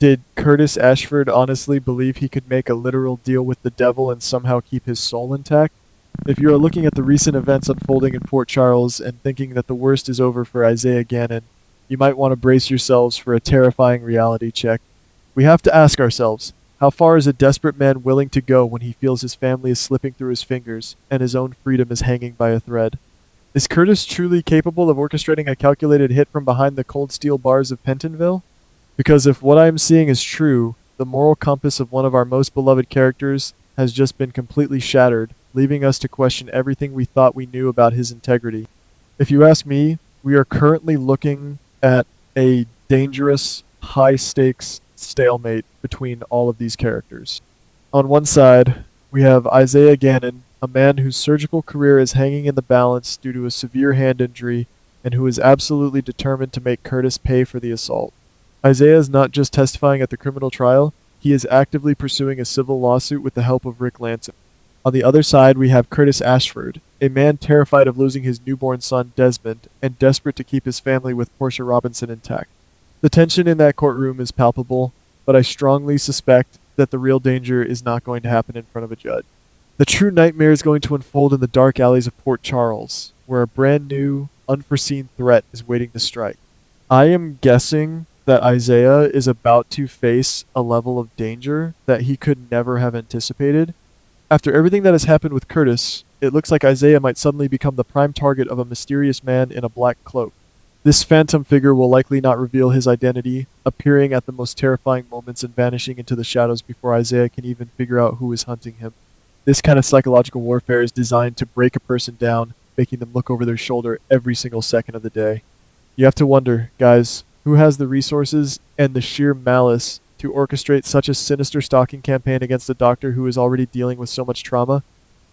Did Curtis Ashford honestly believe he could make a literal deal with the devil and somehow keep his soul intact? If you are looking at the recent events unfolding in Port Charles and thinking that the worst is over for Isaiah Gannon, you might want to brace yourselves for a terrifying reality check. We have to ask ourselves, how far is a desperate man willing to go when he feels his family is slipping through his fingers and his own freedom is hanging by a thread? Is Curtis truly capable of orchestrating a calculated hit from behind the cold steel bars of Pentonville? Because if what I am seeing is true, the moral compass of one of our most beloved characters has just been completely shattered, leaving us to question everything we thought we knew about his integrity. If you ask me, we are currently looking at a dangerous, high stakes stalemate between all of these characters. On one side, we have Isaiah Gannon, a man whose surgical career is hanging in the balance due to a severe hand injury and who is absolutely determined to make Curtis pay for the assault. Isaiah is not just testifying at the criminal trial, he is actively pursuing a civil lawsuit with the help of Rick Lanson. On the other side, we have Curtis Ashford, a man terrified of losing his newborn son Desmond and desperate to keep his family with Portia Robinson intact. The tension in that courtroom is palpable, but I strongly suspect that the real danger is not going to happen in front of a judge. The true nightmare is going to unfold in the dark alleys of Port Charles, where a brand new, unforeseen threat is waiting to strike. I am guessing that Isaiah is about to face a level of danger that he could never have anticipated. After everything that has happened with Curtis, it looks like Isaiah might suddenly become the prime target of a mysterious man in a black cloak. This phantom figure will likely not reveal his identity, appearing at the most terrifying moments and vanishing into the shadows before Isaiah can even figure out who is hunting him. This kind of psychological warfare is designed to break a person down, making them look over their shoulder every single second of the day. You have to wonder, guys, who has the resources and the sheer malice to orchestrate such a sinister stalking campaign against a doctor who is already dealing with so much trauma?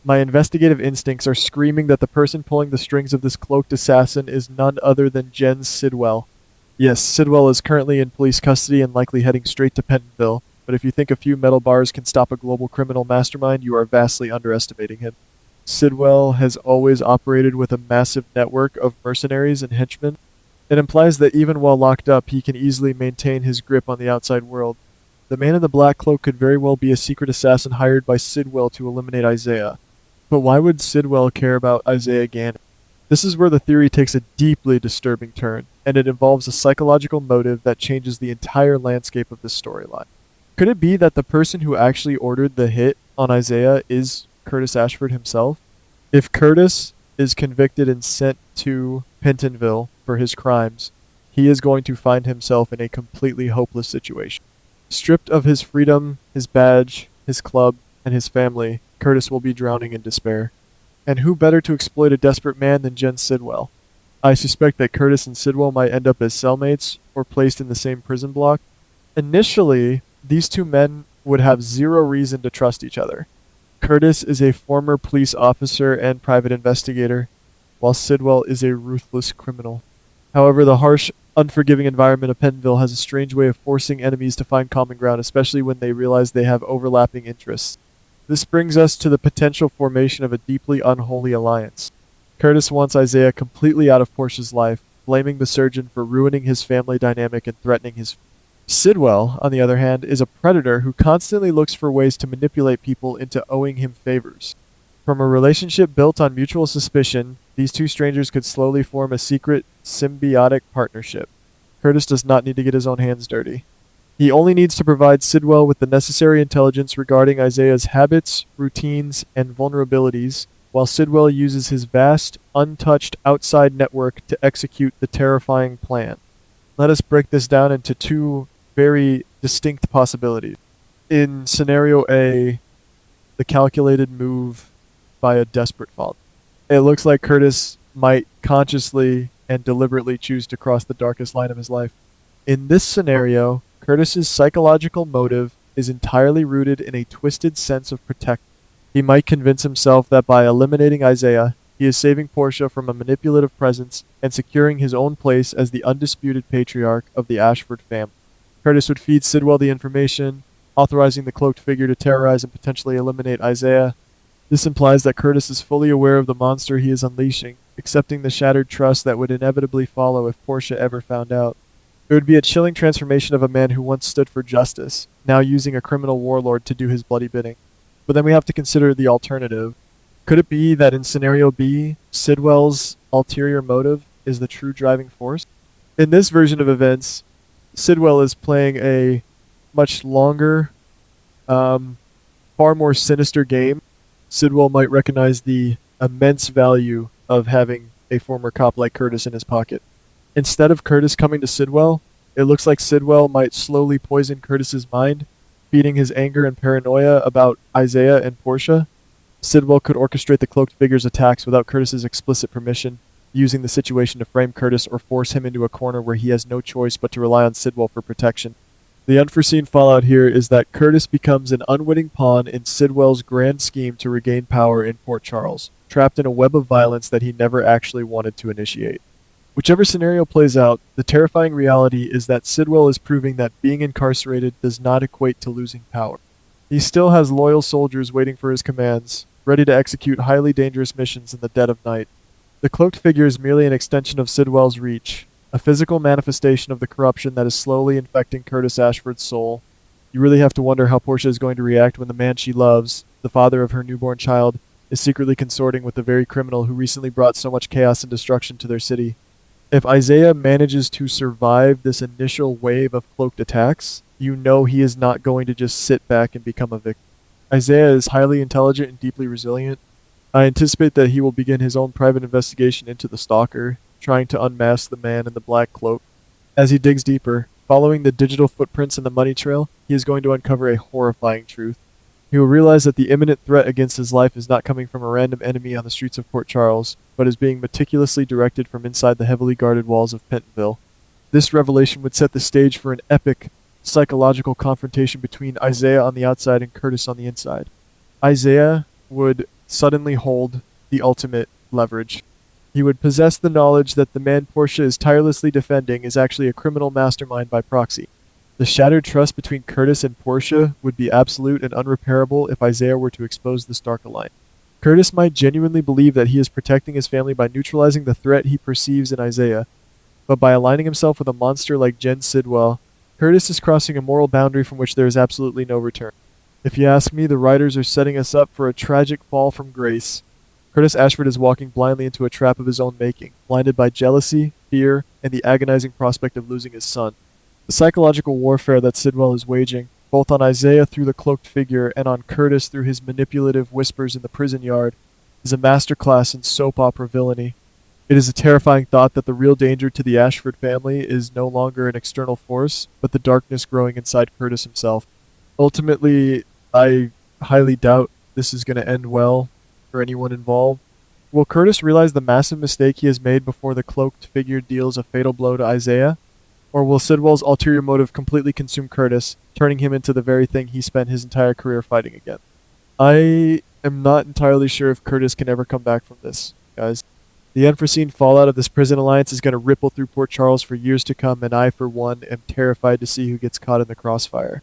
My investigative instincts are screaming that the person pulling the strings of this cloaked assassin is none other than Jen Sidwell. Yes, Sidwell is currently in police custody and likely heading straight to Pentonville, but if you think a few metal bars can stop a global criminal mastermind, you are vastly underestimating him. Sidwell has always operated with a massive network of mercenaries and henchmen. It implies that even while locked up, he can easily maintain his grip on the outside world. The man in the black cloak could very well be a secret assassin hired by Sidwell to eliminate Isaiah. But why would Sidwell care about Isaiah Gannon? This is where the theory takes a deeply disturbing turn, and it involves a psychological motive that changes the entire landscape of this storyline. Could it be that the person who actually ordered the hit on Isaiah is Curtis Ashford himself? If Curtis is convicted and sent to Pentonville for his crimes, he is going to find himself in a completely hopeless situation. Stripped of his freedom, his badge, his club, and his family, Curtis will be drowning in despair. And who better to exploit a desperate man than Jen Sidwell? I suspect that Curtis and Sidwell might end up as cellmates or placed in the same prison block. Initially, these two men would have zero reason to trust each other. Curtis is a former police officer and private investigator, while Sidwell is a ruthless criminal. However, the harsh, unforgiving environment of Pentonville has a strange way of forcing enemies to find common ground, especially when they realize they have overlapping interests. This brings us to the potential formation of a deeply unholy alliance. Curtis wants Isaiah completely out of Portia's life, blaming the surgeon for ruining his family dynamic and threatening his. Sidwell, on the other hand, is a predator who constantly looks for ways to manipulate people into owing him favors. From a relationship built on mutual suspicion, these two strangers could slowly form a secret, symbiotic partnership. Curtis does not need to get his own hands dirty. He only needs to provide Sidwell with the necessary intelligence regarding Isaiah's habits, routines, and vulnerabilities, while Sidwell uses his vast, untouched outside network to execute the terrifying plan. Let us break this down into two very distinct possibilities. In scenario A, the calculated move by a desperate father. It looks like Curtis might consciously and deliberately choose to cross the darkest line of his life. In this scenario, Curtis's psychological motive is entirely rooted in a twisted sense of protection. He might convince himself that by eliminating Isaiah, he is saving Portia from a manipulative presence and securing his own place as the undisputed patriarch of the Ashford family. Curtis would feed Sidwell the information, authorizing the cloaked figure to terrorize and potentially eliminate Isaiah. This implies that Curtis is fully aware of the monster he is unleashing, accepting the shattered trust that would inevitably follow if Portia ever found out. It It would be a chilling transformation of a man who once stood for justice, now using a criminal warlord to do his bloody bidding. But then we have to consider the alternative. Could it be that in scenario B, Sidwell's ulterior motive is the true driving force? In this version of events, Sidwell is playing a much longer, far more sinister game. Sidwell might recognize the immense value of having a former cop like Curtis in his pocket. Instead of Curtis coming to Sidwell, it looks like Sidwell might slowly poison Curtis's mind, feeding his anger and paranoia about Isaiah and Portia. Sidwell could orchestrate the cloaked figure's attacks without Curtis's explicit permission, using the situation to frame Curtis or force him into a corner where he has no choice but to rely on Sidwell for protection. The unforeseen fallout here is that Curtis becomes an unwitting pawn in Sidwell's grand scheme to regain power in Port Charles, trapped in a web of violence that he never actually wanted to initiate. Whichever scenario plays out, the terrifying reality is that Sidwell is proving that being incarcerated does not equate to losing power. He still has loyal soldiers waiting for his commands, ready to execute highly dangerous missions in the dead of night. The cloaked figure is merely an extension of Sidwell's reach, a physical manifestation of the corruption that is slowly infecting Curtis Ashford's soul. You really have to wonder how Portia is going to react when the man she loves, the father of her newborn child, is secretly consorting with the very criminal who recently brought so much chaos and destruction to their city. If Isaiah manages to survive this initial wave of cloaked attacks, you know he is not going to just sit back and become a victim. Isaiah is highly intelligent and deeply resilient. I anticipate that he will begin his own private investigation into the stalker, trying to unmask the man in the black cloak. As he digs deeper, following the digital footprints in the money trail, he is going to uncover a horrifying truth. He will realize that the imminent threat against his life is not coming from a random enemy on the streets of Port Charles, but is being meticulously directed from inside the heavily guarded walls of Pentonville. This revelation would set the stage for an epic psychological confrontation between Isaiah on the outside and Curtis on the inside. Isaiah would suddenly hold the ultimate leverage. He would possess the knowledge that the man Portia is tirelessly defending is actually a criminal mastermind by proxy. The shattered trust between Curtis and Portia would be absolute and unrepairable if Isaiah were to expose this dark alliance. Curtis might genuinely believe that he is protecting his family by neutralizing the threat he perceives in Isaiah, but by aligning himself with a monster like Jen Sidwell, Curtis is crossing a moral boundary from which there is absolutely no return. If you ask me, the writers are setting us up for a tragic fall from grace. Curtis Ashford is walking blindly into a trap of his own making, blinded by jealousy, fear, and the agonizing prospect of losing his son. The psychological warfare that Sidwell is waging, both on Isaiah through the cloaked figure and on Curtis through his manipulative whispers in the prison yard, is a masterclass in soap opera villainy. It is a terrifying thought that the real danger to the Ashford family is no longer an external force, but the darkness growing inside Curtis himself. Ultimately, I highly doubt this is going to end well for anyone involved. Will Curtis realize the massive mistake he has made before the cloaked figure deals a fatal blow to Isaiah? Or will Sidwell's ulterior motive completely consume Curtis, turning him into the very thing he spent his entire career fighting against? I am not entirely sure if Curtis can ever come back from this, guys. The unforeseen fallout of this prison alliance is going to ripple through Port Charles for years to come, and I, for one, am terrified to see who gets caught in the crossfire.